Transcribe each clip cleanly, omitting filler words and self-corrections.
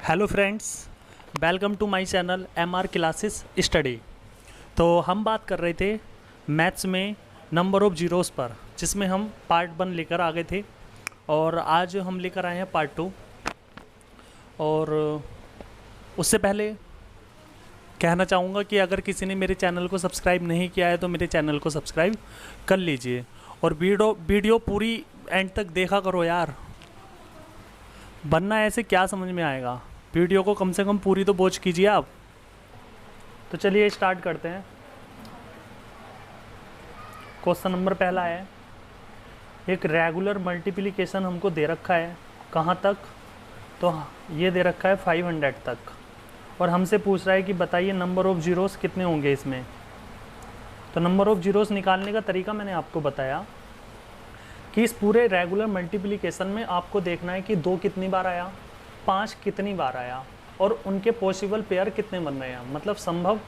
Hello friends, welcome to my channel MR classes study. तो हम बात कर रहे थे मैथ्स में नंबर ऑफ़ जीरोस पर, जिसमें हम पार्ट 1 लेकर आ गए थे और आज हम लेकर आए हैं पार्ट 2। और उससे पहले कहना चाहूँगा कि अगर किसी ने मेरे चैनल को सब्सक्राइब नहीं किया है तो मेरे चैनल को सब्सक्राइब कर लीजिए और वीडियो पूरी एंड तक देखा करो यार, वरना ऐसे क्या समझ में आएगा। वीडियो को कम से कम पूरी तो वॉच कीजिए आप। तो चलिए स्टार्ट करते हैं। क्वेश्चन नंबर पहला है, एक रेगुलर मल्टीप्लिकेशन हमको दे रखा है। कहाँ तक? तो ये दे रखा है 500 तक, और हमसे पूछ रहा है कि बताइए नंबर ऑफ़ जीरोस कितने होंगे इसमें। तो नंबर ऑफ़ जीरोस निकालने का तरीका मैंने आपको बताया कि इस पूरे रेगुलर मल्टीप्लिकेशन में आपको देखना है कि 2 कितनी बार आया, 5 कितनी बार आया, और उनके पॉसिबल पेयर कितने बन रहे हैं, मतलब संभव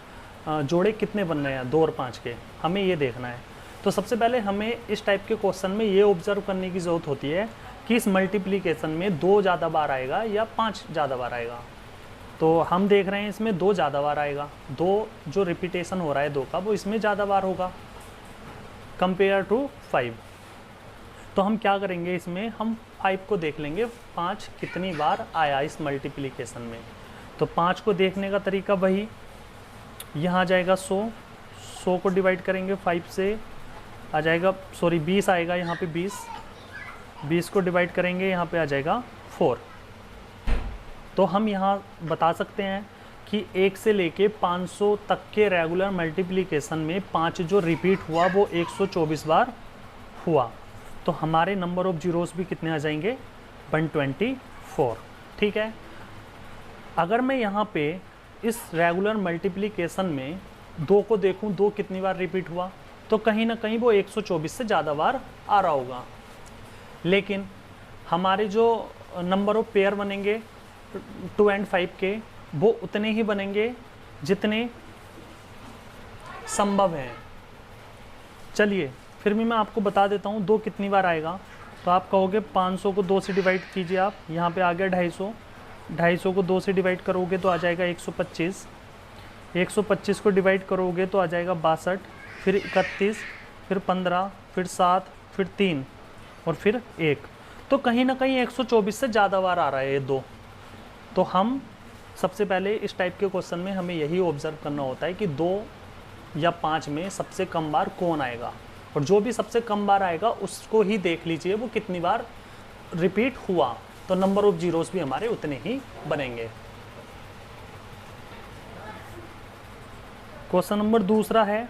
जोड़े कितने बन रहे हैं 2 और 5 के, हमें ये देखना है। तो सबसे पहले हमें इस टाइप के क्वेश्चन में ये ऑब्जर्व करने की ज़रूरत होती है कि इस मल्टीप्लिकेशन में 2 ज़्यादा बार आएगा या 5 ज़्यादा बार आएगा। तो हम देख रहे हैं इसमें 2 ज़्यादा बार आएगा, 2 जो रिपीटेशन हो रहा है 2 का वो इसमें ज़्यादा बार होगा कंपेयर टू 5। तो हम क्या करेंगे, इसमें हम 5 को देख लेंगे 5 कितनी बार आया इस मल्टीप्लिकेशन में। तो 5 को देखने का तरीका वही, यहाँ आ जाएगा 100 को डिवाइड करेंगे 5 से, आ जाएगा 20 आएगा यहाँ पे 20 को डिवाइड करेंगे यहाँ पे आ जाएगा 4। तो हम यहाँ बता सकते हैं कि 1 से लेके 500 तक के रेगुलर मल्टीप्लिकेशन में 5 जो रिपीट हुआ वो 124 बार हुआ। तो हमारे नंबर ऑफ़ जीरोस भी कितने आ जाएंगे, 124। ठीक है। अगर मैं यहाँ पे इस रेगुलर मल्टीप्लिकेशन में 2 को देखूँ, 2 कितनी बार रिपीट हुआ, तो कहीं ना कहीं वो 124 से ज़्यादा बार आ रहा होगा। लेकिन हमारे जो नंबर ऑफ़ पेयर बनेंगे 2 और 5 के, वो उतने ही बनेंगे जितने संभव हैं। चलिए फिर भी मैं आपको बता देता हूँ 2 कितनी बार आएगा। तो आप कहोगे 500 को 2 से डिवाइड कीजिए, आप यहाँ पे आ गया 250 को 2 से डिवाइड करोगे तो आ जाएगा 125 को डिवाइड करोगे तो आ जाएगा 62, फिर 31, फिर 15, फिर 7, फिर 3 और फिर 1। तो कहीं ना कहीं 124 से ज़्यादा बार आ रहा है ये 2। तो हम सबसे पहले इस टाइप के क्वेश्चन में हमें यही ऑब्जर्व करना होता है कि 2 या 5 में सबसे कम बार कौन आएगा, और जो भी सबसे कम बार आएगा उसको ही देख लीजिए वो कितनी बार रिपीट हुआ। तो नंबर ऑफ़ जीरोस भी हमारे उतने ही बनेंगे। क्वेश्चन नंबर दूसरा है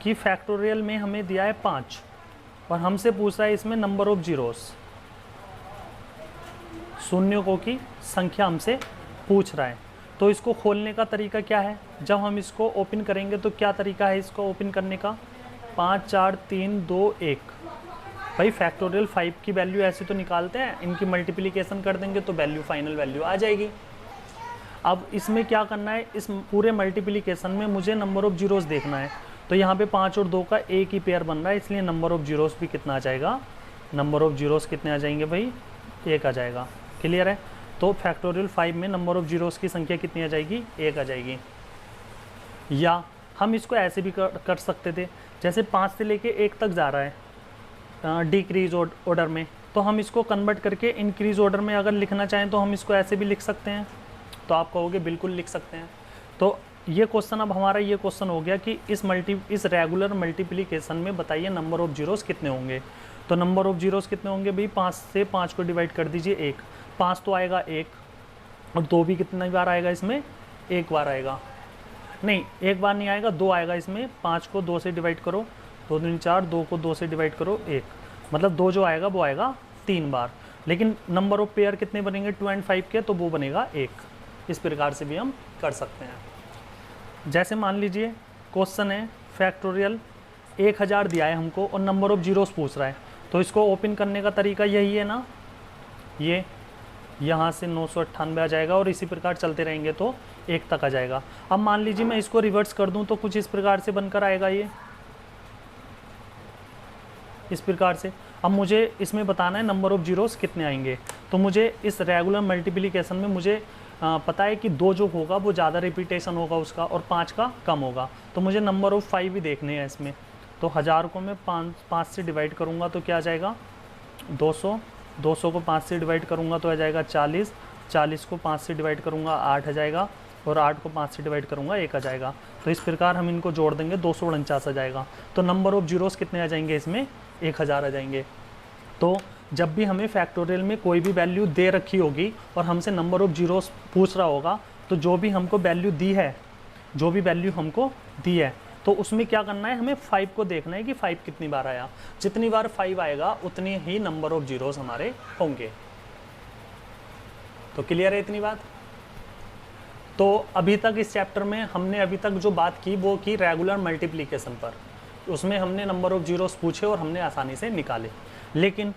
कि फैक्टोरियल में हमें दिया है 5 और हमसे पूछ रहा है इसमें नंबर ऑफ़ जीरोस, शून्यों की संख्या हमसे पूछ रहा है। तो इसको खोलने का तरीका क्या है, जब हम इसको ओपन करेंगे तो क्या तरीका है इसको ओपन करने का, 5 4 3 2 1। भाई फैक्टोरियल 5 की वैल्यू ऐसे तो निकालते हैं, इनकी मल्टीप्लिकेशन कर देंगे तो वैल्यू फाइनल वैल्यू आ जाएगी। अब इसमें क्या करना है, इस पूरे मल्टीप्लिकेशन में मुझे नंबर ऑफ़ जीरोस देखना है। तो यहाँ पे 5 और 2 का एक ही पेयर बन रहा है, इसलिए नंबर ऑफ़ जीरोस भी कितना आ जाएगा, नंबर ऑफ़ जीरोस कितने आ जाएंगे भाई, 1 आ जाएगा। क्लियर है। तो फैक्टोरियल 5 में नंबर ऑफ़ जीरोस की संख्या कितनी आ जाएगी, 1 आ जाएगी। या हम इसको ऐसे भी कर सकते थे, जैसे 5 से लेके 1 तक जा रहा है डिक्रीज ऑर्डर में, तो हम इसको कन्वर्ट करके इंक्रीज ऑर्डर में अगर लिखना चाहें तो हम इसको ऐसे भी लिख सकते हैं। तो आप कहोगे बिल्कुल लिख सकते हैं। तो ये क्वेश्चन, अब हमारा ये क्वेश्चन हो गया कि इस रेगुलर मल्टीप्लिकेशन में बताइए नंबर ऑफ़ जीरोस कितने होंगे। तो नंबर ऑफ़ जीरोस कितने होंगे भाई, 5 से 5 को डिवाइड कर दीजिए 1, 5 तो आएगा 1, और 2 भी कितनी बार आएगा इसमें, 1 बार आएगा, नहीं 1 बार नहीं आएगा, 2 आएगा इसमें। 5 को 2 से डिवाइड करो, 2 दूनी 4, 2 को 2 से डिवाइड करो 1, मतलब 2 जो आएगा वो आएगा 3 बार। लेकिन नंबर ऑफ़ पेयर कितने बनेंगे 2 और 5 के, तो वो बनेगा 1। इस प्रकार से भी हम कर सकते हैं। जैसे मान लीजिए क्वेश्चन है फैक्टोरियल 1000 दिया है हमको और नंबर ऑफ़ जीरोस पूछ रहा है, तो इसको ओपन करने का तरीका यही है ना, ये यहाँ से 998 आ जाएगा और इसी प्रकार चलते रहेंगे तो 1 तक आ जाएगा। अब मान लीजिए मैं इसको रिवर्स कर दूँ तो कुछ इस प्रकार से बनकर आएगा, ये इस प्रकार से। अब मुझे इसमें बताना है नंबर ऑफ़ जीरोस कितने आएंगे। तो मुझे इस रेगुलर मल्टीप्लिकेशन में मुझे पता है कि 2 जो होगा वो ज़्यादा रिपीटेशन होगा उसका और 5 का कम होगा। तो मुझे नंबर ऑफ़ 5 भी देखने हैं इसमें। तो 1000 को मैं 5 से डिवाइड करूँगा तो क्या आ जाएगा 200, 200 को 5 से डिवाइड करूँगा तो आ जाएगा 40, 40 को 5 से डिवाइड करूँगा 8 आ जाएगा और 8 को 5 से डिवाइड करूँगा 1 आ जाएगा। तो इस प्रकार हम इनको जोड़ देंगे 249 आ जाएगा। तो नंबर ऑफ़ जीरोस कितने आ जाएंगे इसमें 1000 आ जाएंगे। तो जब भी हमें फैक्टोरियल में कोई भी वैल्यू दे रखी होगी और हमसे नंबर ऑफ़ जीरोस पूछ रहा होगा तो जो भी हमको वैल्यू दी है, जो भी वैल्यू हमको दी है तो उसमें क्या करना है, हमें 5 को देखना है कि 5 कितनी बार आया। जितनी बार 5 आएगा उतनी ही नंबर ऑफ़ जीरोस हमारे होंगे। तो क्लियर है इतनी बात। तो अभी तक इस चैप्टर में हमने अभी तक जो बात की वो की रेगुलर मल्टीप्लिकेशन पर। उसमें हमने नंबर ऑफ़ जीरोस पूछे और हमने आसानी से निकाले। लेकिन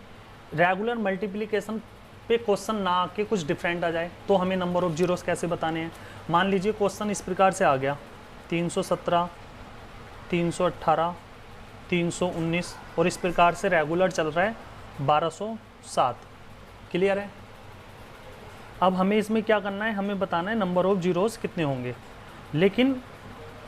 रेगुलर मल्टीप्लिकेशन पे क्वेश्चन ना आके कुछ डिफरेंट आ जाए तो हमें नंबर ऑफ़ जीरोस कैसे बताने हैं। मान लीजिए क्वेश्चन इस प्रकार से आ गया 317, 318, 319 और इस प्रकार से रेगुलर चल रहा है 1207। क्लियर है। अब हमें इसमें क्या करना है, हमें बताना है नंबर ऑफ़ जीरोस कितने होंगे। लेकिन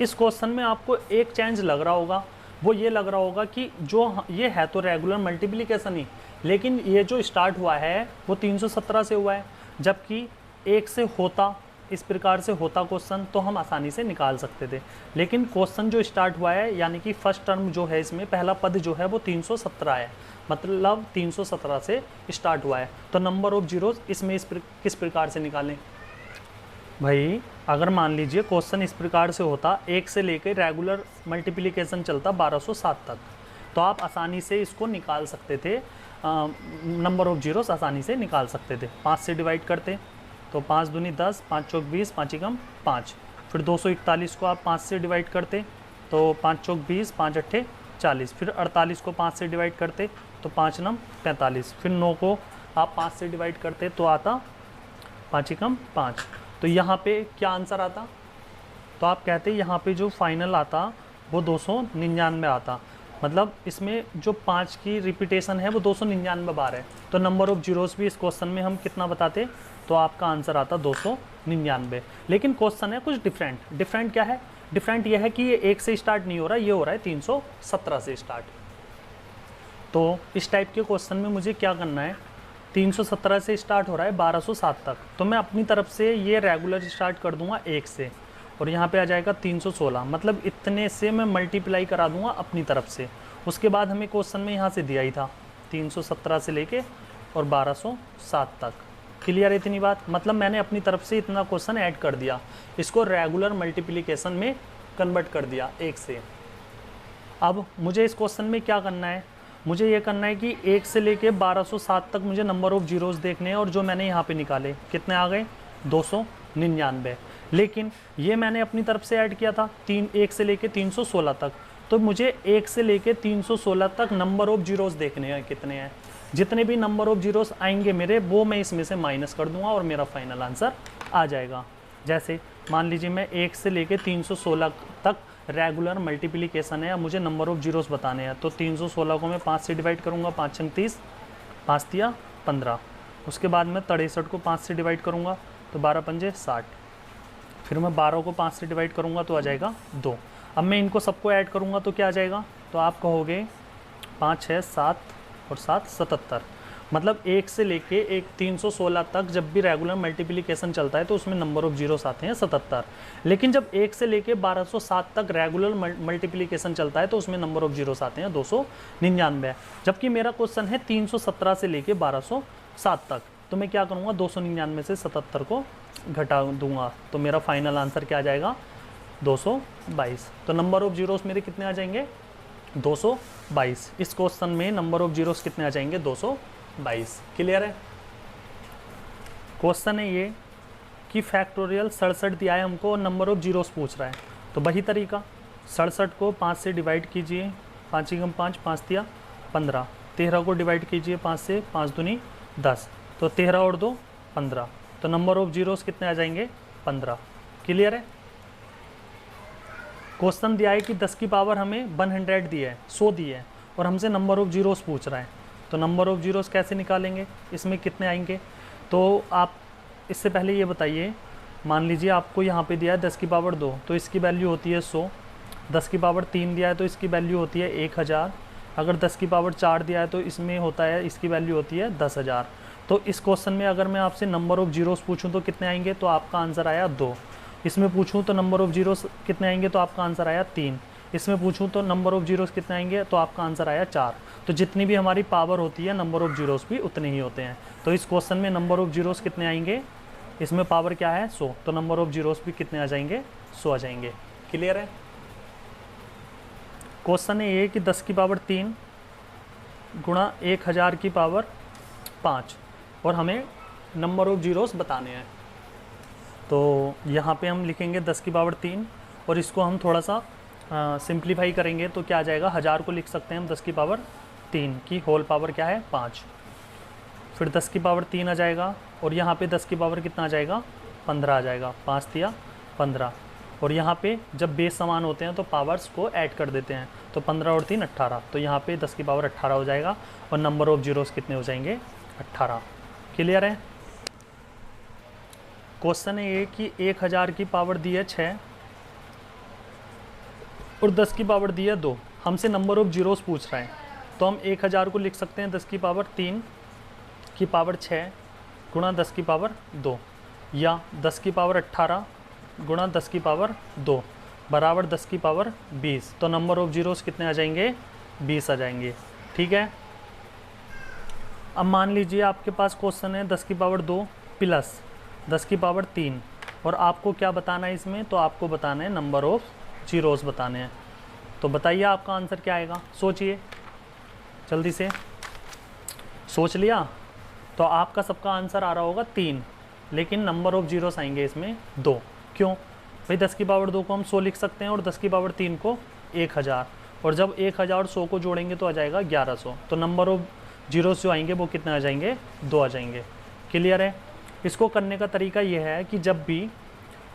इस क्वेश्चन में आपको एक चेंज लग रहा होगा, वो ये लग रहा होगा कि जो ये है तो रेगुलर मल्टीप्लिकेशन ही, लेकिन ये जो स्टार्ट हुआ है वो 317 से हुआ है, जबकि 1 से होता, इस प्रकार से होता क्वेश्चन तो हम आसानी से निकाल सकते थे। लेकिन क्वेश्चन जो स्टार्ट हुआ है यानी कि फर्स्ट टर्म जो है इसमें पहला पद जो है वो 317 है, मतलब 317 से स्टार्ट हुआ है। तो नंबर ऑफ़ जीरोस इसमें किस प्रकार से निकालें भाई। अगर मान लीजिए क्वेश्चन इस प्रकार से होता 1 से लेकर रेगुलर मल्टीप्लिकेशन चलता 1207 तक तो आप आसानी से इसको निकाल सकते थे, नंबर ऑफ़ जीरोस आसानी से निकाल सकते थे। 5 से डिवाइड करते तो 5 दूनी 10, 5 चौक 20, 5 एकम 5। फिर 241 को आप 5 से डिवाइड करते तो 5 चौक 20, 5 अट्ठे 40। फिर 48 को 5 से डिवाइड करते तो 5 नम 45। फिर 9 को आप 5 से डिवाइड करते तो आता 5 एकम 5। तो यहाँ पे क्या आंसर आता, तो आप कहते यहाँ पे जो फाइनल आता वो 299 आता। मतलब इसमें जो 5 की रिपीटेशन है वो 299 बार है। तो नंबर ऑफ़ जीरोस भी इस क्वेश्चन में हम कितना बताते, तो आपका आंसर आता 299। लेकिन क्वेश्चन है कुछ डिफरेंट क्या है, डिफरेंट यह है कि ये 1 से स्टार्ट नहीं हो रहा, ये हो रहा है 317 से स्टार्ट। तो इस टाइप के क्वेश्चन में मुझे क्या करना है, 317 से स्टार्ट हो रहा है 1207 तक, तो मैं अपनी तरफ से ये रेगुलर स्टार्ट कर दूंगा 1 से और यहाँ पे आ जाएगा 316, मतलब इतने से मैं मल्टीप्लाई करा दूंगा अपनी तरफ से। उसके बाद हमें क्वेश्चन में यहाँ से दिया ही था 317 से लेके और 1207 तक। क्लियर है इतनी बात। मतलब मैंने अपनी तरफ से इतना क्वेश्चन ऐड कर दिया, इसको रेगुलर मल्टीप्लिकेशन में कन्वर्ट कर दिया 1 से। अब मुझे इस क्वेश्चन में क्या करना है, मुझे ये करना है कि 1 से लेके 1207 तक मुझे नंबर ऑफ़ जीरोस देखने हैं और जो मैंने यहाँ पे निकाले कितने आ गए 299। लेकिन ये मैंने अपनी तरफ से ऐड किया था 1 से लेके 316 तक, तो मुझे 1 से लेके 316 तक नंबर ऑफ़ जीरोस देखने हैं कितने हैं। जितने भी नंबर ऑफ़ जीरोस आएंगे मेरे वो मैं इसमें से माइनस कर दूंगा और मेरा फाइनल आंसर आ जाएगा। जैसे मान लीजिए मैं 1 से लेके 316 तक रेगुलर मल्टीप्लिकेशन है, अब मुझे नंबर ऑफ़ जीरोस बताने हैं। तो 316 को मैं 5 से डिवाइड करूँगा, 5 छंग 30, 5 तिया 15। उसके बाद मैं 63 को 5 से डिवाइड करूँगा तो 12 पंजे 60। फिर मैं 12 को 5 से डिवाइड करूँगा तो आ जाएगा 2। अब मैं इनको सबको ऐड करूँगा तो क्या आ जाएगा, तो आप कहोगे 5 6 7 और 7 77। मतलब 1 से लेके 316 तक जब भी रेगुलर मल्टीप्लिकेशन चलता है तो उसमें नंबर ऑफ़ जीरोस आते हैं 77। लेकिन जब 1 से लेके 1207 तक रेगुलर मल्टीप्लिकेशन चलता है तो उसमें नंबर ऑफ़ जीरोस आते हैं 299। जबकि मेरा क्वेश्चन है 317 से लेके 1207 तक, तो मैं क्या करूँगा 299 से 77 को घटा दूंगा तो मेरा फाइनल आंसर क्या आ जाएगा 222। तो नंबर ऑफ़ जीरोस मेरे कितने आ जाएंगे 222। इस क्वेश्चन में नंबर ऑफ़ जीरोस कितने आ जाएंगे 222। क्लियर है। क्वेश्चन है ये कि फैक्टोरियल 67 दिया है हमको और नंबर ऑफ़ जीरोस पूछ रहा है, तो वही तरीका 67 को 5 से डिवाइड कीजिए, 5 एकम 5, 5 तिया 15। 13 को डिवाइड कीजिए 5 से, 5 दूनी 10, तो 13 और 2 15। तो नंबर ऑफ़ जीरोस कितने आ जाएंगे 15। क्लियर है। क्वेश्चन दिया है कि 10 की पावर हमें 100 दी है, 100 दी है और हमसे नंबर ऑफ़ जीरोस पूछ रहा है, तो नंबर ऑफ़ जीरोस कैसे निकालेंगे, इसमें कितने आएंगे? तो आप इससे पहले ये बताइए, मान लीजिए आपको यहाँ पे दिया है 10 की पावर 2, तो इसकी वैल्यू होती है 100। 10 की पावर 3 दिया है तो इसकी वैल्यू होती है 1000। अगर 10 की पावर 4 दिया है तो इसमें होता है, इसकी वैल्यू होती है 10,000। तो इस क्वेश्चन में अगर मैं आपसे नंबर ऑफ़ जीरोस पूछूं तो कितने आएंगे, तो आपका आंसर आया 2। इसमें पूछूं तो नंबर ऑफ़ जीरोस कितने आएंगे, तो आपका आंसर आया 3। इसमें पूछूं तो नंबर ऑफ़ जीरोस कितने आएंगे, तो आपका आंसर आया 4। तो जितनी भी हमारी पावर होती है नंबर ऑफ़ जीरोस भी उतने ही होते हैं। तो इस क्वेश्चन में नंबर ऑफ़ जीरोस कितने आएंगे, इसमें पावर क्या है 100, तो नंबर ऑफ़ जीरोस भी कितने आ जाएंगे, 100 आ जाएंगे। क्लियर है? क्वेश्चन है ये कि 10 की पावर 3 गुणा 1000 की पावर 5 और हमें नंबर ऑफ़ जीरोस बताने हैं। तो यहाँ पे हम लिखेंगे 10 की पावर 3 और इसको हम थोड़ा सा सिंप्लीफाई करेंगे तो क्या आ जाएगा, 1000 को लिख सकते हैं हम 10 की पावर 3 की होल पावर क्या है 5, फिर 10 की पावर 3 आ जाएगा और यहाँ पे 10 की पावर कितना आ जाएगा 15 आ जाएगा, 5 दिया 15। और यहाँ पे जब बेस समान होते हैं तो पावर्स को ऐड कर देते हैं, तो 15 और 3 18, तो यहाँ पे 10 की पावर 18 हो जाएगा और नंबर ऑफ़ जीरोस कितने हो जाएंगे 18। क्लियर है? क्वेश्चन है ये कि 1000 की पावर दी है 6 और 10 की पावर दी है 2, हमसे नंबर ऑफ़ जीरोस पूछ रहा है। तो हम 1000 को लिख सकते हैं 10 की पावर 3 की पावर 6 गुणा 10 की पावर 2, या 10 की पावर 18 गुणा 10 की पावर 2 बराबर 10 की पावर 20। तो नंबर ऑफ़ जीरोस कितने आ जाएंगे, 20 आ जाएंगे। ठीक है? अब मान लीजिए आपके पास क्वेश्चन है 10 की पावर 2 प्लस 10 की पावर 3 और आपको क्या बताना है इसमें, तो आपको बताना है नंबर ऑफ़ जीरोस बताने हैं। तो बताइए आपका आंसर क्या आएगा, सोचिए जल्दी से। सोच लिया? तो आपका सबका आंसर आ रहा होगा 3, लेकिन नंबर ऑफ़ जीरोस आएंगे इसमें 2। क्यों भाई? 10 की पावर 2 को हम 100 लिख सकते हैं और 10 की पावर 3 को 1000, और जब 1000 और 100 को जोड़ेंगे तो आ जाएगा 1100। तो नंबर ऑफ़ जीरोस जो आएंगे वो कितने आ जाएंगे, 2 आ जाएंगे। क्लियर है? इसको करने का तरीका ये है कि जब भी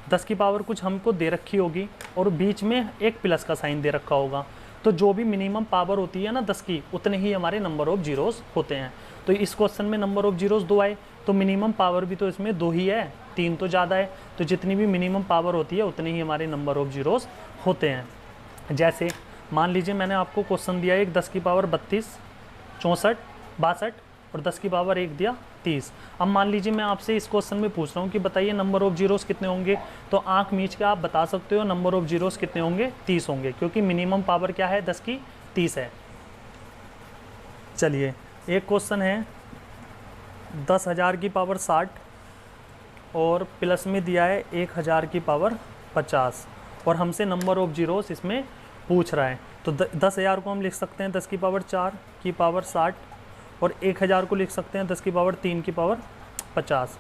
10 की पावर कुछ हमको दे रखी होगी और बीच में एक प्लस का साइन दे रखा होगा, तो जो भी मिनिमम पावर होती है ना 10 की, उतने ही हमारे नंबर ऑफ़ जीरोस होते हैं। तो इस क्वेश्चन में नंबर ऑफ़ जीरोस 2 आए, तो मिनिमम पावर भी तो इसमें 2 ही है, 3 तो ज़्यादा है। तो जितनी भी मिनिमम पावर होती है उतने ही हमारे नंबर ऑफ़ जीरोस होते हैं। जैसे मान लीजिए मैंने आपको क्वेश्चन दिया एक 10 की पावर 32, 64, 62 और 10 की पावर 1 दिया 30। अब मान लीजिए मैं आपसे इस क्वेश्चन में पूछ रहा हूँ कि बताइए नंबर ऑफ़ जीरोस कितने होंगे, तो आंख मीच के आप बता सकते हो नंबर ऑफ़ जीरोस कितने होंगे, 30 होंगे, क्योंकि मिनिमम पावर क्या है 10 की 30 है। चलिए एक क्वेश्चन है 10,000 की पावर 60 और प्लस में दिया है 1000 की पावर 50 और हमसे नंबर ऑफ़ जीरोस इसमें पूछ रहा है। तो 10,000 को हम लिख सकते हैं 10 की पावर 4 की पावर 60 और 1000 को लिख सकते हैं 10 की पावर 3 की पावर 50।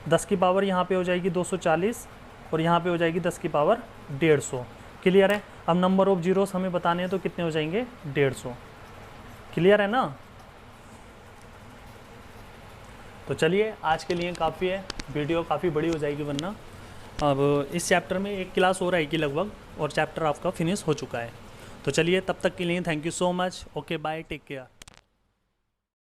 10 की पावर यहाँ पे हो जाएगी 240 और यहाँ पे हो जाएगी 10 की पावर 150। क्लियर है? अब नंबर ऑफ़ जीरोस हमें बताने हैं तो कितने हो जाएंगे, 150। क्लियर है ना? तो चलिए आज के लिए काफ़ी है, वीडियो काफ़ी बड़ी हो जाएगी वरना। अब इस चैप्टर में एक क्लास हो रहेगी लगभग और चैप्टर आपका फिनिश हो चुका है। तो चलिए तब तक के लिए thank you so much. Okay bye, take care.